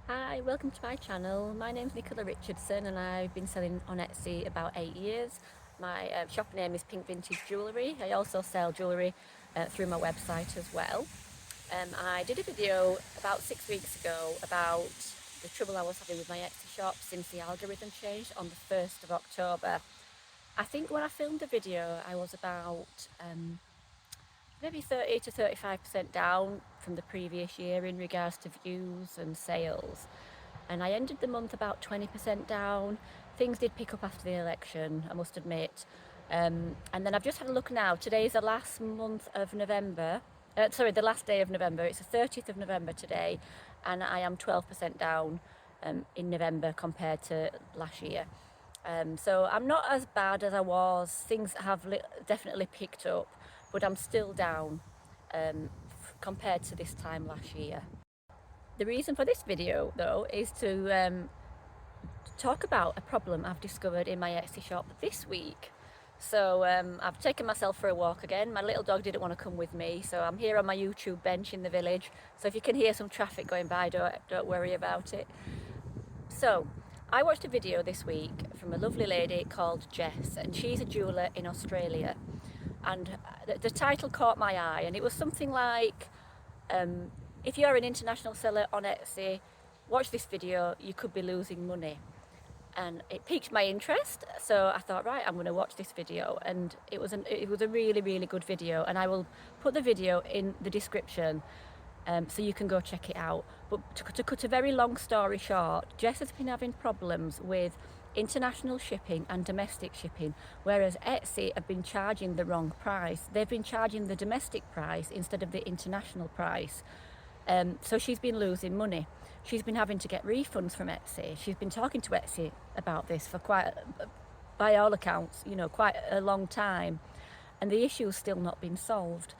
Hi, welcome to my channel. My name's Nicola Richardson and I've been selling on Etsy about 8 years. My shop name is Pink Vintage Jewellery. I also sell jewellery through my website as well. I did a video about 6 weeks ago about the trouble I was having with my Etsy shop since the algorithm changed on the 1st of October. I think when I filmed the video I was about maybe 30 to 35% down from the previous year in regards to views and sales. And I ended the month about 20% down. Things did pick up after the election, I must admit. And then I've just had a look now. Today's the last month of November. The last day of November. It's the 30th of November today, and I am 12% down in November compared to last year. So I'm not as bad as I was. Things have definitely picked up, but I'm still down compared to this time last year. The reason for this video though is to talk about a problem I've discovered in my Etsy shop this week. So I've taken myself for a walk again. My little dog didn't want to come with me, so I'm here on my YouTube bench in the village. So if you can hear some traffic going by, don't worry about it. So I watched a video this week from a lovely lady called Jess, and she's a jeweller in Australia. And the title caught my eye, and it was something like, if you're an international seller on Etsy, watch this video, you could be losing money. And it piqued my interest, so I thought, right, I'm going to watch this video. And it was a really, really good video, and I will put the video in the description so you can go check it out. But to cut a very long story short, Jess has been having problems with international shipping and domestic shipping, whereas Etsy have been charging the wrong price. They've been charging the domestic price instead of the international price. So she's been losing money. She's been having to get refunds from Etsy. She's been talking to Etsy about this for by all accounts, quite a long time, and the issue's still not been solved.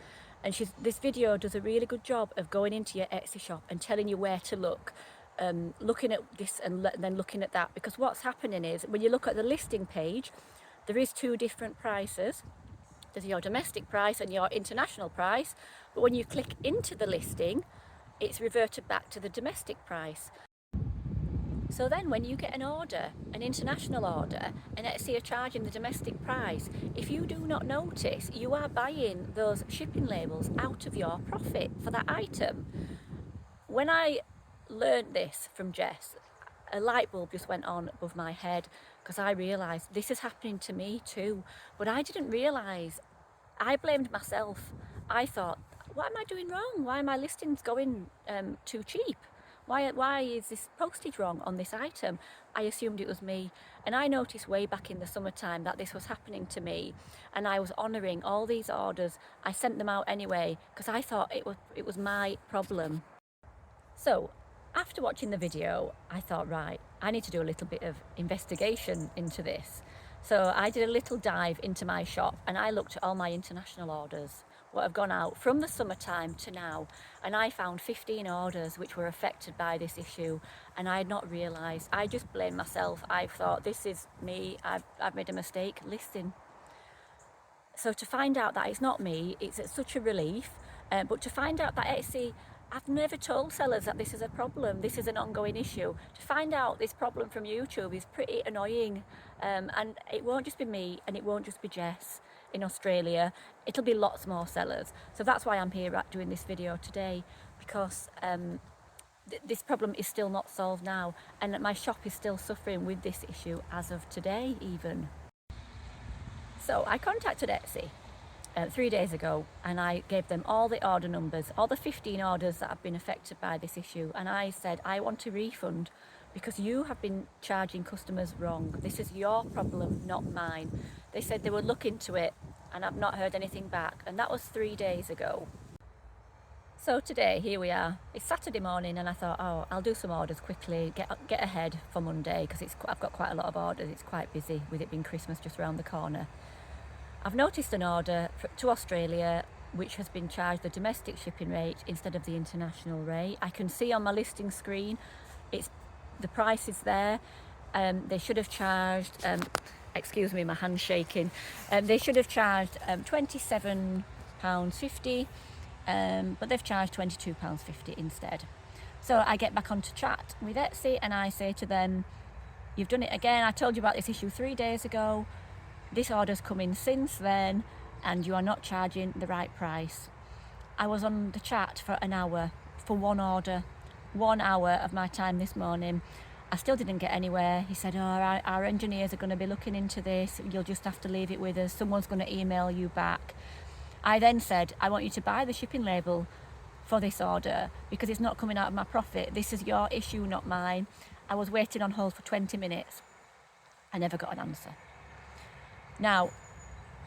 And this video does a really good job of going into your Etsy shop and telling you where to look, looking at this and then looking at that, because what's happening is when you look at the listing page, there is two different prices. There's your domestic price and your international price, but when you click into the listing, it's reverted back to the domestic price. So then when you get an order, an international order, and Etsy are charging the domestic price, if you do not notice, you are buying those shipping labels out of your profit for that item. When I learned this from Jess, a light bulb just went on above my head, because I realised this is happening to me too. But I didn't realise, I blamed myself. I thought, what am I doing wrong? Why are my listings going too cheap? Why is this postage wrong on this item? I assumed it was me, and I noticed way back in the summertime that this was happening to me, and I was honouring all these orders. I sent them out anyway because I thought it was my problem. So after watching the video, I thought, right, I need to do a little bit of investigation into this. So I did a little dive into my shop and I looked at all my international orders, what have gone out from the summertime to now, and I found 15 orders which were affected by this issue, and I had not realised. I just blamed myself. I thought, this is me, I've made a mistake listing. So to find out that it's not me, it's such a relief. But to find out that Etsy, I've never told sellers that this is a problem, this is an ongoing issue. To find out this problem from YouTube is pretty annoying. And it won't just be me, and it won't just be Jess in Australia, it'll be lots more sellers. So that's why I'm here doing this video today, because this problem is still not solved now, and my shop is still suffering with this issue as of today even. So I contacted Etsy 3 days ago, and I gave them all the order numbers, all the 15 orders that have been affected by this issue, and I said, I want a refund because you have been charging customers wrong. This is your problem, not mine. They said they would look into it, and I've not heard anything back, and that was 3 days ago. So today, here we are. It's Saturday morning, and I thought, oh, I'll do some orders quickly, get ahead for Monday, because I've got quite a lot of orders. It's quite busy with it being Christmas just around the corner. I've noticed an order to Australia which has been charged the domestic shipping rate instead of the international rate. I can see on my listing screen, the price is there. They should have charged, excuse me, my hand's shaking. They should have charged £27.50, but they've charged £22.50 instead. So I get back onto chat with Etsy and I say to them, you've done it again. I told you about this issue 3 days ago. This order's come in since then and you are not charging the right price. I was on the chat for an hour for one order, 1 hour of my time this morning. I still didn't get anywhere. He said, oh, our engineers are going to be looking into this. You'll just have to leave it with us. Someone's going to email you back. I then said, I want you to buy the shipping label for this order because it's not coming out of my profit. This is your issue, not mine. I was waiting on hold for 20 minutes. I never got an answer. Now,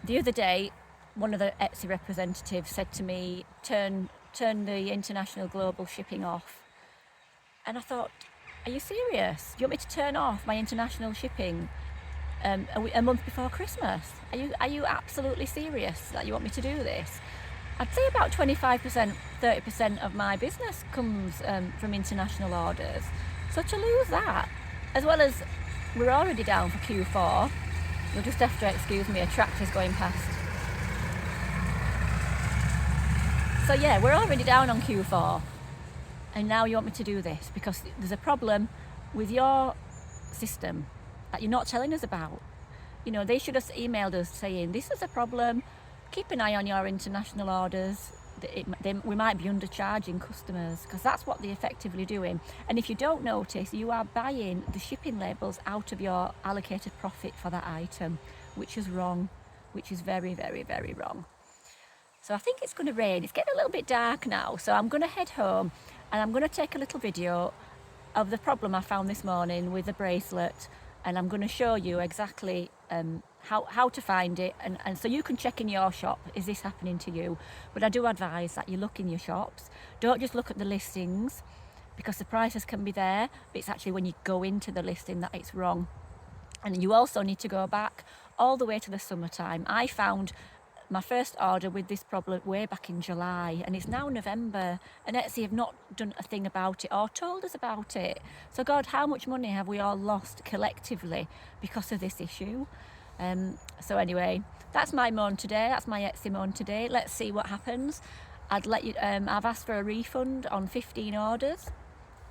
the other day, one of the Etsy representatives said to me, turn the international global shipping off. And I thought, are you serious? Do you want me to turn off my international shipping a month before Christmas? Are you absolutely serious that you want me to do this? I'd say about 25%, 30% of my business comes from international orders. So to lose that, as well as we're already down for Q4, you'll just have to excuse me, a tractor's going past. So yeah, we're already down on Q4. And now you want me to do this because there's a problem with your system that you're not telling us about. You know, they should have emailed us saying, this is a problem, keep an eye on your international orders. We might be undercharging customers because that's what they're effectively doing. And if you don't notice, you are buying the shipping labels out of your allocated profit for that item, which is wrong, which is very, very, very wrong. So I think it's going to rain. It's getting a little bit dark now, so I'm going to head home and I'm going to take a little video of the problem I found this morning with the bracelet, and I'm going to show you exactly how to find it, and so you can check in your shop, is this happening to you? But I do advise that you look in your shops. Don't just look at the listings because the prices can be there, but it's actually when you go into the listing that it's wrong. And you also need to go back all the way to the summertime. I found my first order with this problem way back in July, and it's now November, and Etsy have not done a thing about it or told us about it. So God, how much money have we all lost collectively because of this issue? So anyway, that's my moan today. That's my Etsy moan today. Let's see what happens. I've asked for a refund on 15 orders.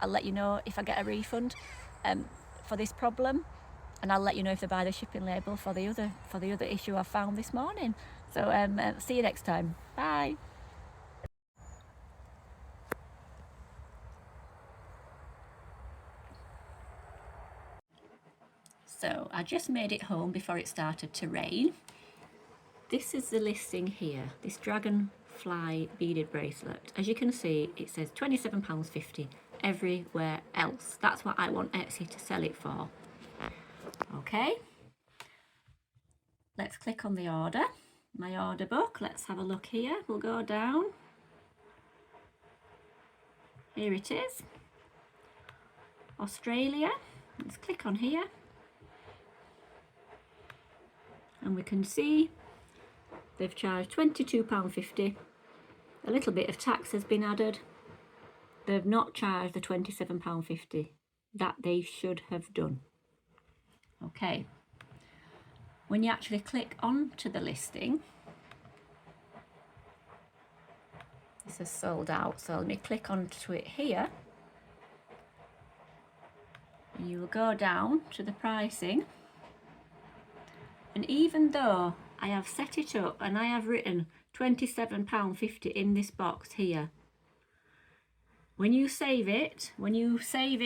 I'll let you know if I get a refund for this problem, and I'll let you know if they buy the shipping label for the other issue I found this morning. So see you next time. Bye. So I just made it home before it started to rain. This is the listing here, this dragonfly beaded bracelet. As you can see, it says £27.50 everywhere else. That's what I want Etsy to sell it for. Okay, let's click on the order, my order book. Let's have a look here. We'll go down. Here it is, Australia. Let's click on here. And we can see they've charged £22.50. A little bit of tax has been added. They've not charged the £27.50 that they should have done. Okay. When you actually click onto the listing, this is sold out. So let me click onto it here. And you will go down to the pricing. And even though I have set it up and I have written £27.50 in this box here, when you save it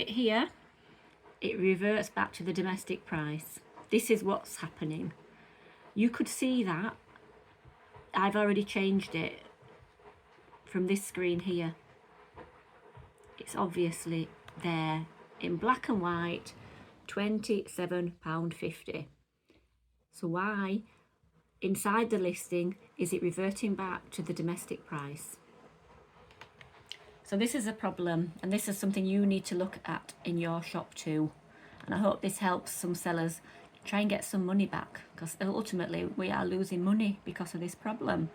here, it reverts back to the domestic price. This is what's happening. You could see that I've already changed it from this screen here. It's obviously there in black and white, £27.50. So why, inside the listing, is it reverting back to the domestic price? So this is a problem, and this is something you need to look at in your shop too. And I hope this helps some sellers try and get some money back, because ultimately we are losing money because of this problem.